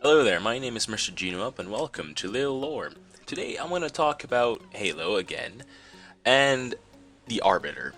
Hello there, my name is Mr. Up, and welcome to Lil Lore. Today I'm going to talk about Halo again, and the Arbiter.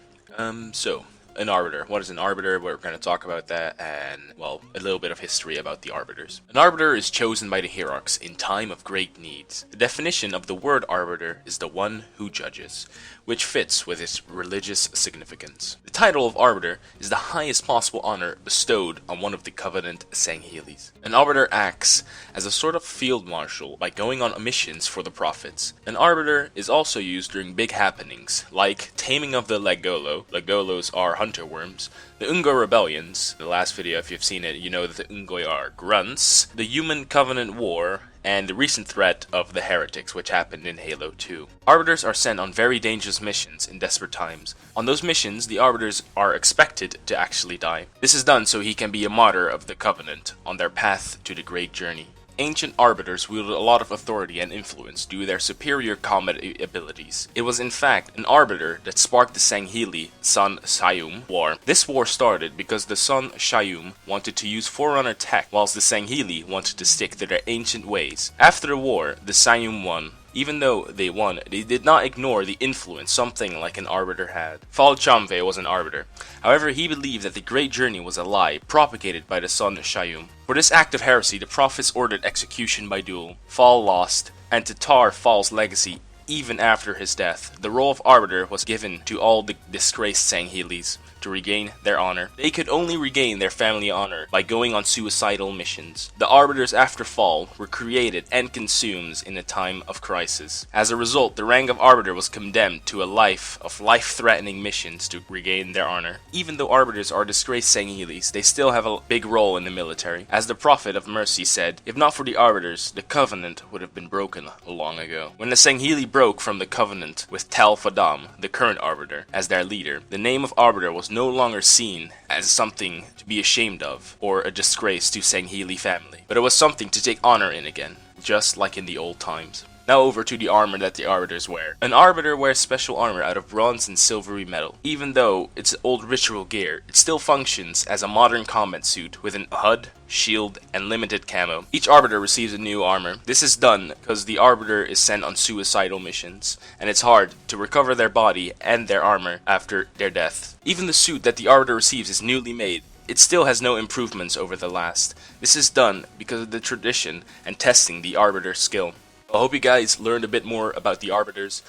An Arbiter. What is an Arbiter? We're going to talk about that, and, well, a little bit of history about the Arbiters. An Arbiter is chosen by the Hierarchs in time of great needs. The definition of the word Arbiter is the one who judges, which fits with its religious significance. The title of Arbiter is the highest possible honor bestowed on one of the Covenant Sangheilies. An Arbiter acts as a sort of field marshal by going on missions for the Prophets. An Arbiter is also used during big happenings, like taming of the Legolo. Legolos are hunter worms, the Ungo Rebellions, the last video if you've seen it you know that the Ungoi are grunts, the Human Covenant War, and the recent threat of the Heretics, which happened in Halo 2. Arbiters are sent on very dangerous missions in desperate times. On those missions, the Arbiters are expected to actually die. This is done so he can be a martyr of the Covenant on their path to the Great Journey. Ancient Arbiters wielded a lot of authority and influence due to their superior combat abilities. It was in fact an Arbiter that sparked the Sangheili Sun Sayum War. This war started because the Sun Sayum wanted to use Forerunner tech, whilst the Sangheili wanted to stick to their ancient ways. After the war, the Sayum won. Even though they won, they did not ignore the influence something like an Arbiter had. Fal Chamve was an Arbiter. However, he believed that the Great Journey was a lie propagated by the Sun Shayum. For this act of heresy, the prophets ordered execution by duel. Fal lost, and to tar Fal's legacy even after his death, the role of Arbiter was given to all the disgraced Sangheilis to regain their honor. They could only regain their family honor by going on suicidal missions. The Arbiters after Fall were created and consumed in a time of crisis. As a result, the rank of Arbiter was condemned to a life of life-threatening missions to regain their honor. Even though Arbiters are disgraced Sangheilis, they still have a big role in the military. As the Prophet of Mercy said, if not for the Arbiters, the Covenant would have been broken long ago. When the Sangheili broke from the Covenant with Tel Fadam, the current Arbiter, as their leader, the name of Arbiter was no longer seen as something to be ashamed of or a disgrace to Sangheili family, but it was something to take honor in again, just like in the old times. Now over to the armor that the Arbiters wear. An Arbiter wears special armor out of bronze and silvery metal. Even though it's old ritual gear, it still functions as a modern combat suit with an HUD, shield, and limited camo. Each Arbiter receives a new armor. This is done because the Arbiter is sent on suicidal missions, and it's hard to recover their body and their armor after their death. Even the suit that the Arbiter receives is newly made. It still has no improvements over the last. This is done because of the tradition and testing the Arbiter skill. I hope you guys learned a bit more about the Arbiters,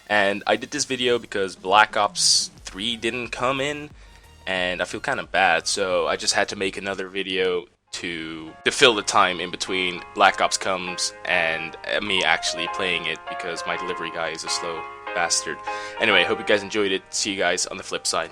and I did this video because Black Ops 3 didn't come in, and I feel kind of bad, so I just had to make another video to fill the time in between Black Ops comes and me actually playing it, because my delivery guy is a slow bastard. Anyway, hope you guys enjoyed it. See you guys on the flip side.